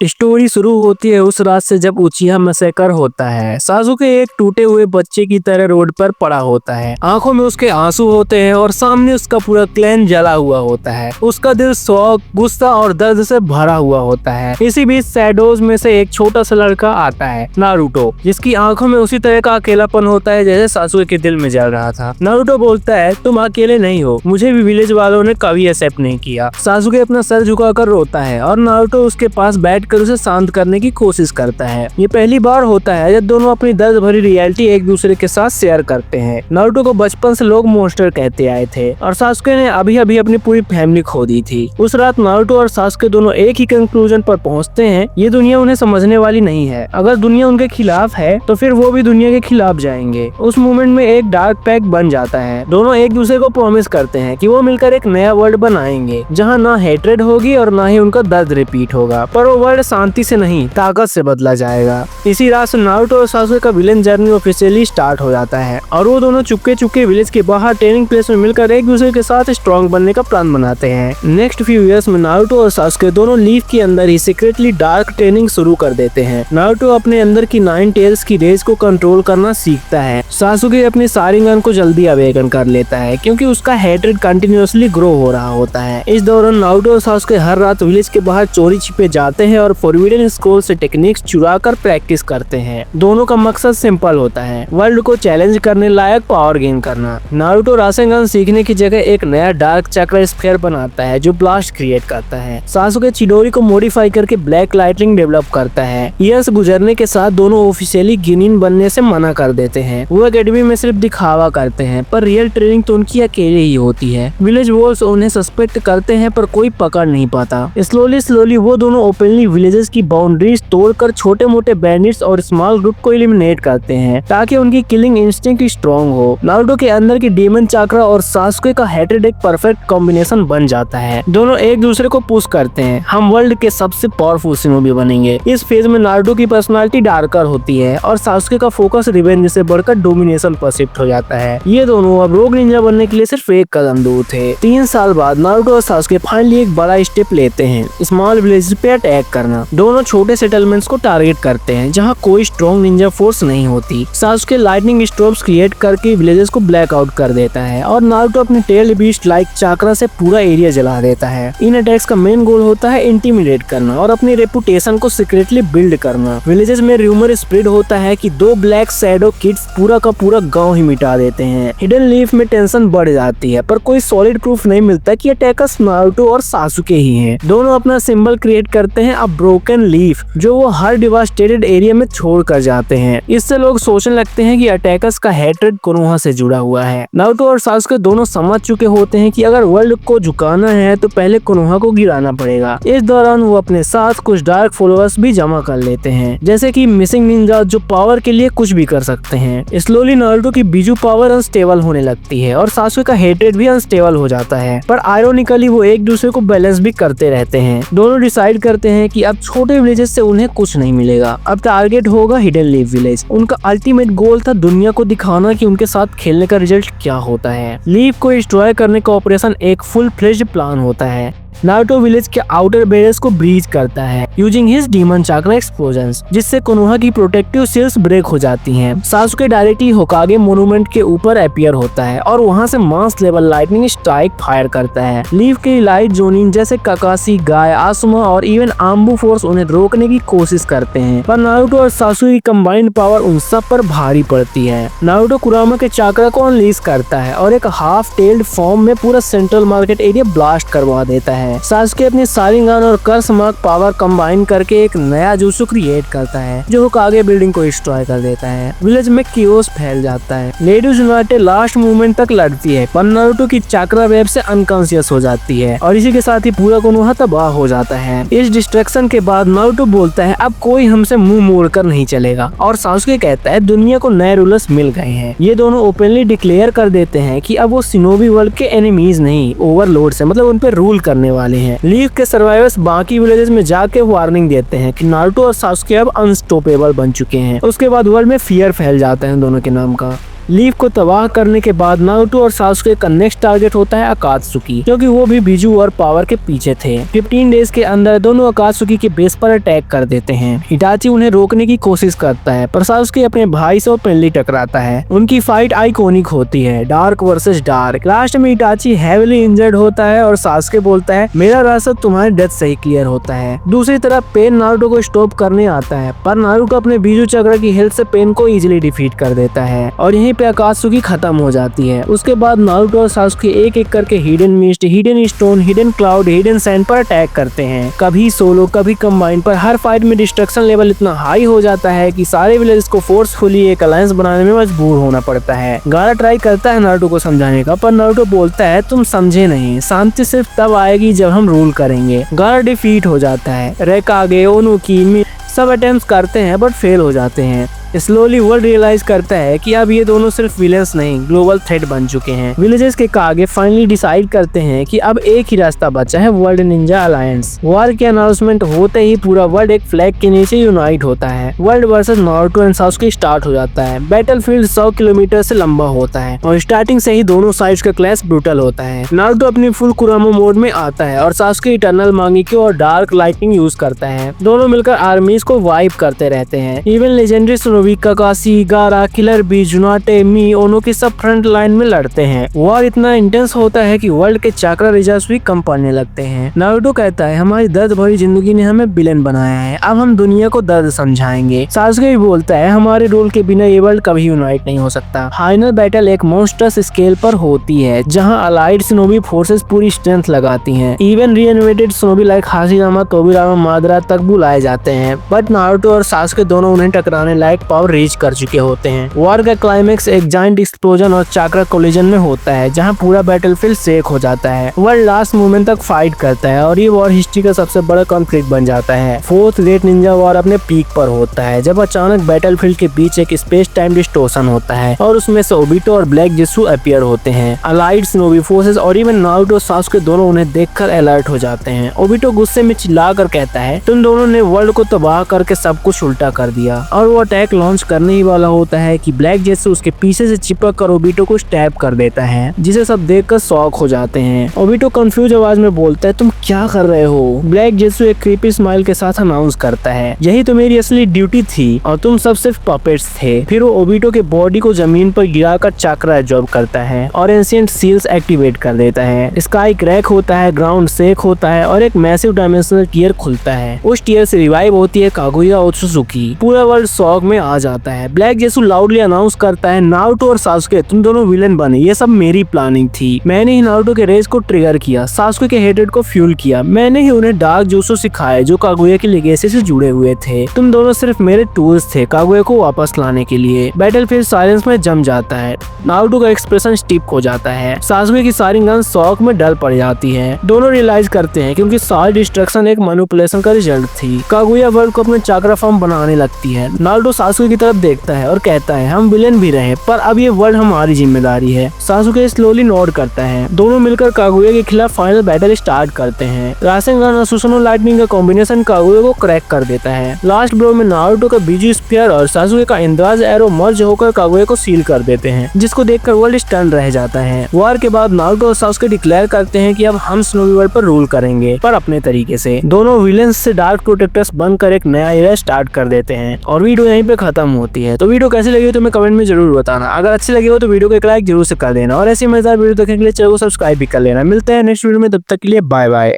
Story शुरू होती है उस रात से जब उचिहा मैसेकर होता है। सासुके एक टूटे हुए बच्चे की तरह रोड पर पड़ा होता है। आंखों में उसके आंसू होते हैं और सामने उसका पूरा क्लैन जला हुआ होता है। उसका दिल शौक, गुस्सा और दर्द से भरा हुआ होता है। इसी बीच शैडोज में से एक छोटा सा लड़का आता है, नारुतो, जिसकी आंखों में उसी तरह का अकेलापन होता है जैसे सासुके के दिल में जल रहा था। नारुतो बोलता है, तुम अकेले नहीं हो, मुझे भी विलेज वालों ने कभी एक्सेप्ट नहीं किया। सासुके अपना सर झुकाकर रोता है और नारुतो उसके पास बैठकर उसे शांत करने की कोशिश करता है। ये पहली बार होता है जब दोनों अपनी दर्द भरी रियलिटी एक दूसरे के साथ शेयर करते हैं। नारुतो को बचपन से लोग मॉन्स्टर कहते आए थे और सासुके ने अभी अभी अपनी पूरी फैमिली खो दी थी। उस रात नारुतो और सासुके दोनों एक ही कंक्लूजन पर पहुंचते हैं, ये दुनिया उन्हें समझने वाली नहीं है। अगर दुनिया उनके खिलाफ है तो फिर वो भी दुनिया के खिलाफ जाएंगे। उस मोमेंट में एक डार्क पैक्ट बन जाता है। दोनों एक दूसरे को प्रॉमिस करते हैं कि वो मिलकर एक नया वर्ल्ड बनाएंगे जहाँ ना हेट्रेड होगी और ना ही उनका दर्द रिपीट होगा, पर वो वर्ल्ड शांति से नहीं, ताकत से बदला जाएगा। इसी रात से नारुतो और सासुके का विलेन जर्नी ऑफिशियली स्टार्ट हो जाता है और वो दोनों चुपके चुपके विलेज के बाहर ट्रेनिंग प्लेस में मिलकर एक दूसरे के साथ स्ट्रॉन्ग बनने का प्लान बनाते हैं। नेक्स्ट फ्यू इयर्स में नारुतो और सासुके दोनों लीफ के अंदर ही सीक्रेटली डार्क ट्रेनिंग शुरू कर देते हैं। नारुतो अपने अंदर की 9 टेल्स की रेज को कंट्रोल करना सीखता है। सासुके अपने शारिंगन को जल्दी अवेकन कर लेता है क्योंकि उसका हेट्रेड कंटिन्यूअसली ग्रो हो रहा होता है। इस दौरान नारुतो और सासुके हर रात विलेज के बाहर चोरी छिपे जाते हैं और फॉरबिडन स्क्रॉल से टेक्निक्स चुरा कर प्रैक्टिस करते हैं। दोनों का मकसद सिंपल होता है, वर्ल्ड को चैलेंज करने लायक पावर गेन करना। नारुतो रासेंगन सीखने की जगह एक नया डार्क चक्र स्फीयर बनाता है जो ब्लास्ट क्रिएट करता है। सासुके चिडोरी को मॉडिफाई करके ब्लैक लाइटनिंग डेवलप करता है। ईयर्स गुजरने के साथ दोनों ऑफिशियली गिनिन बनने से मना कर देते हैं। वो एकेडमी में सिर्फ दिखावा करते हैं, पर रियल ट्रेनिंग तो उनकी अकेले ही होती है। विलेज वॉल्स उन्हें सस्पेक्ट करते हैं पर कोई पकड़ नहीं पाता। स्लोली वो दोनों ओपनली विलेजेस की बाउंड्रीज तोड़कर छोटे मोटे बैंडिट्स और स्मॉल ग्रुप को एलिमिनेट करते हैं ताकि उनकी किलिंग इंस्टिंक्ट स्ट्रॉन्ग हो। नारुतो के अंदर की डीमन चाक्रा और सासुके का हेट्रेड एक परफेक्ट कॉम्बिनेशन बन जाता है। दोनों एक दूसरे को पुश करते हैं, हम वर्ल्ड के सबसे पावरफुल शिनोबी बनेंगे। इस फेज में नारुतो की पर्सनालिटी डार्कर होती है और सासुके का फोकस रिवेंज से बढ़कर डोमिनेशन पर शिफ्ट हो जाता है। ये दोनों अब रोग निंजा बनने के लिए सिर्फ एक कदम दूर थे। 3 साल बाद नारुतो और सासुके फाइनली एक बड़ा स्टेप लेते हैं, स्मॉल विलेज पे अटैक करना। दोनों छोटे सेटलमेंट्स को टारगेट करते हैं जहां कोई स्ट्रॉन्ग निंजा फोर्स नहीं होती। सासुके लाइटनिंग स्ट्रोब्स क्रिएट करके विलेजेस को ब्लैकआउट कर देता है और नारुतो अपने टेल बीस्ट लाइक चाक्रा से पूरा एरिया जला देता है। इन अटैक्स का मेन गोल होता है इंटिमिडेट करना और अपनी रेपुटेशन को सीक्रेटली बिल्ड करना। विलेजेस में रूमर स्प्रेड होता है कि 2 ब्लैक शैडो किड्स पूरा का पूरा गांव ही मिटा देते हैं। हिडन लीफ में टेंशन बढ़ जाती है पर कोई सॉलिड प्रूफ नहीं मिलता कि अटैकर्स नारुतो और सासुके ही हैं। दोनों अपना सिंबल क्रिएट करते हैं, अ ब्रोकन लीफ, जो वो हर डिवास्टेटेड एरिया में छोड़ कर जाते हैं। इससे लोग सोचने लगते हैं कि अटैकर्स का हेट्रेड कोनोहा से जुड़ा हुआ है। नारुतो और सासुके दोनों समझ चुके होते हैं कि अगर वर्ल्ड को झुकाना है तो पहले कोनोहा को गिराना पड़ेगा। इस दौरान वो अपने साथ कुछ डार्क फॉलोअर्स भी जमा कर लेते हैं, जैसे कि मिसिंग निंजा जो पावर के लिए कुछ भी कर सकते हैं। स्लोली नारुतो की बीजू पावर अनस्टेबल होने लगती है और सासुके का हेट्रेड भी अनस्टेबल हो जाता है, पर आयरोनिकली वो एक दूसरे को बैलेंस भी करते रहते हैं। दोनों डिसाइड करते हैं कि अब छोटे विलेजेस से उन्हें कुछ नहीं मिलेगा, अब टारगेट होगा हिडन लीफ विलेज। उनका अल्टीमेट गोल था दुनिया को दिखाना कि उनके साथ खेलने का रिजल्ट क्या होता है। लीफ को डिस्ट्रॉय करने का ऑपरेशन एक फुल फ्लेज्ड प्लान होता है। नारुतो विलेज के आउटर बैरियर्स को ब्रीच करता है using his demon chakra explosions, जिससे कोनोहा की प्रोटेक्टिव सील्स ब्रेक हो जाती हैं। सासुके डायरेक्टली होकागे मोन्यूमेंट के ऊपर अपीयर होता है और वहां से mass level lightning strike fire करता है। लीफ के लाइट जोनिन जैसे काकाशी, गाय, आसुमा और इवन आम्बू फोर्स उन्हें रोकने की कोशिश करते हैं, पर नारुतो और सासुके की कंबाइंड पावर उन सब पर भारी पड़ती है। नारुतो कुरामा के चाक्रा को अनलीज करता है और एक हाफ टेल्ड फॉर्म में पूरा सेंट्रल मार्केट एरिया ब्लास्ट करवा देता है। सासुके अपनी शारिंगन और कर्स मार्क पावर कंबाइन करके एक नया जुत्सु क्रिएट करता है जो होकागे बिल्डिंग को डिस्ट्रॉय कर देता है। विलेज में कियोस फैल जाता है। लेडीज यूनाइटेड लास्ट मूवमेंट तक लड़ती है पर नारुतो की चाक्रा वेब से अनकॉन्शियस हो जाती है और इसी के साथ ही पूरा कोनोहा तबाह हो जाता है। इस डिस्ट्रैक्शन के बाद नारुतो बोलता है अब कोई हमसे मुंह मोड़ कर नहीं चलेगा और सासुके कहता है दुनिया को नए रूलर्स मिल गए हैं। ये दोनों ओपनली डिक्लेयर कर देते हैं कि अब वो शिनोबी वर्ल्ड के एनिमीज नहीं, ओवरलोड्स हैं, मतलब उन पे रूल करने वाले हैं। लीफ के सर्वाइवर्स बाकी विलेजेस में जाके वार्निंग देते हैं कि नारुतो और सासुके अब अनस्टॉपेबल बन चुके हैं। उसके बाद वर्ल्ड में फियर फैल जाता है दोनों के नाम का। लीफ को तबाह करने के बाद नारुतो और सासुके का नेक्स्ट टारगेट होता है अकात्सुकी, क्योंकि वो भी बिजू और पावर के पीछे थे। 15 डेज के अंदर दोनों अकात्सुकी के बेस पर अटैक कर देते हैं। इटाची उन्हें रोकने की कोशिश करता है पर सासुके अपने भाई से ओपनली टकराता है। उनकी फाइट आइकॉनिक होती है, डार्क वर्सेस डार्क। लास्ट में इटाची हेवीली इंजर्ड होता है और सासुके बोलता है मेरा रास्ता तुम्हारे डेथ से ही क्लियर होता है। दूसरी तरफ पेन नारुतो को स्टॉप करने आता है पर नारुतो अपने बीजू चक्र की हेल्प से पेन को इजीली डिफीट कर देता है और यहीं पे अकात्सुकी खत्म हो जाती है। उसके बाद नारुतो और सासुके एक एक करके hidden mist, hidden stone, hidden cloud, hidden sand पर अटैक करते हैं। कभी सोलो कभी कंबाइन, पर हर फाइट में डिस्ट्रक्शन लेवल इतना हाई हो जाता है कि सारे विलेज को फोर्सफुली एक अलायंस बनाने में मजबूर होना पड़ता है। गारा ट्राई करता है नारुतो को समझाने का पर नारुतो बोलता है तुम समझे नहीं, शांति सिर्फ तब आएगी जब हम रूल करेंगे। गारा डिफीट हो जाता है। रेकागे, ओनुकी सब अटेम्प्ट करते हैं बट फेल हो जाते हैं। स्लोली वर्ल्ड रियलाइज करता है कि अब ये दोनों सिर्फ विलेंस नहीं ग्लोबल थ्रेट बन चुके हैं। विलेजेस के कागे फाइनली डिसाइड करते हैं कि अब एक ही रास्ता बचा है, वर्ल्ड निंजा अलायंस। वॉर के अनाउंसमेंट होते ही पूरा वर्ल्ड एक फ्लैग के नीचे यूनाइट होता है। World versus Naruto and सासुके start हो जाता है। बैटलफील्ड 100 किलोमीटर से लंबा होता है और स्टार्टिंग से ही दोनों साइड्स का क्लैश ब्रूटल होता है। नारुतो अपनी फुल कुरामो मोड में आता है और सासुके इटर्नल मांगेक्यो और डार्क लाइटनिंग यूज करता है। दोनों मिलकर आर्मीज को वाइप करते रहते हैं। इवन लेजेंडरी काकाशी, गारा, किलर बी, जुनाटे, मी, ओनो की सब फ्रंट लाइन में लड़ते हैं। वॉर इतना इंटेंस होता है कि वर्ल्ड के चाक्रा रिजर्व्स भी कम पड़ने लगते हैं। नारुतो कहता है हमारी दर्द भरी जिंदगी ने हमें विलेन बनाया है, अब हम दुनिया को दर्द समझाएंगे। सासुके भी बोलता है हमारे रूल के बिना ये वर्ल्ड कभी यूनाइट नहीं हो सकता। फाइनल बैटल एक मॉन्स्टर्स स्केल पर होती है जहाँ अलाइड शिनोबी फोर्सेस पूरी स्ट्रेंथ लगाती हैं। Even reanimated shinobi like Hashirama, Tobirama, Madara तक बुलाए जाते हैं बट नारुतो और सासुके दोनों उन्हें टकराने लायक पावर रीच कर चुके होते हैं। वॉर का क्लाइमेक्स एक जाइंट एक्सप्लोजन और चाक्रा कोलिजन में होता है जहां पूरा बैटलफील्ड शेक हो जाता है। वर्ल्ड लास्ट मोमेंट तक फाइट करता है और ये वॉर हिस्ट्री का सबसे बड़ा कॉन्फ्लिक्ट बन जाता है। फोर्थ ग्रेट निंजा वॉर अपने पीक पर होता है जब अचानक बैटलफील्ड के बीच एक स्पेस टाइम डिस्टोर्शन होता है और उसमें से ओबिटो और ब्लैक जित्सु अपीयर होते हैं। अलाइड शिनोबी फोर्सेस और इवन नारुतो सासुके दोनों उन्हें देखकर अलर्ट हो जाते हैं। ओबिटो गुस्से में चिल्लाकर कहता है तुम दोनों ने वर्ल्ड को तबाह करके सब कुछ उल्टा कर दिया और वो अटैक लॉन्च करने ही वाला होता है कि ब्लैक जेत्सु उसके पीछे से चिपक कर ओबिटो को स्टैब कर देता है जिसे सब देखकर शॉक हो जाते हैं। ओबिटो कंफ्यूज आवाज में बोलता है तुम क्या कर रहे हो। ब्लैक जेत्सु एक क्रीपी स्माइल के साथ अनाउंस करता है यही तो मेरी असली ड्यूटी थी और तुम सब सिर्फ पपेट्स थे। फिर वो ओबिटो के बॉडी को जमीन पर गिराकर चाक्रा एब्जॉर्ब करता है और एंशिएंट सील्स एक्टिवेट कर देता है। स्काई क्रैक होता है, ग्राउंड शेक होता है और एक मैसिव डायमेंशनल टीयर खुलता है। उस टीयर से रिवाइव होती है कागुया ओत्सुजुकी। पूरा वर्ल्ड शॉक में आ जाता है। ब्लैक जेत्सु लाउडली अनाउंस करता है नारुतो और सासुके तुम दोनों विलेन बने, ये सब मेरी प्लानिंग थी। मैंने ही नारुतो के रेज को ट्रिगर किया, सासुके के हेटेड को फ्यूल किया, मैंने ही उन्हें डार्क जुत्सु सिखाए जो कागुया की लेगेसी से जुड़े हुए थे। तुम दोनों सिर्फ मेरे टूल्स थे कागुया को वापस लाने के लिए। बैटलफील्ड साइलेंस में जम जाता है। नारुतो का एक्सप्रेशन स्टिप हो जाता है। सासुके की सारी गन शॉक में डल पड़ जाती है। दोनों रियलाइज करते हैं क्योंकि सारी डिस्ट्रक्शन एक मैनिपुलेशन का रिजल्ट थी। कागुया वर्ल्ड को अपने चाक्रा फॉर्म बनाने लगती है। नारुतो सासुके की तरफ देखता है और कहता है हम विलेन भी रहे पर अब ये वर्ल्ड हमारी जिम्मेदारी है। सासुके स्लोली नोड करता है। दोनों मिलकर कागुया के खिलाफ फाइनल बैटल स्टार्ट करते हैं। रासेंगन और सुसुनो लाइटनिंग का कॉम्बिनेशन कागुया को क्रैक कर देता है। लास्ट ब्लो में नारुतो का बीजी स्फीयर और सासुके का इंद्राज एरो मर्ज होकर कागुया को सील कर देते हैं जिसको देखकर वर्ल्ड स्टन रह जाता है। वॉर के बाद नारुतो और सासुके डिक्लेयर करते हैं कि अब हम शिनोबी वर्ल्ड पर रूल करेंगे पर अपने तरीके से। दोनों विलेंस से डार्क प्रोटेक्टर्स बनकर एक नया एरा स्टार्ट कर देते हैं और वीडियो यहीं पे खत्म होती है। तो वीडियो कैसी लगी तो हमें कमेंट में जरूर बताना। अगर अच्छी लगी हो तो वीडियो को एक लाइक जरूर से कर देना और ऐसी मजेदार वीडियो देखने के लिए चैनल को सब्सक्राइब भी कर लेना। मिलते हैं नेक्स्ट वीडियो में, तब तक के लिए बाय बाय।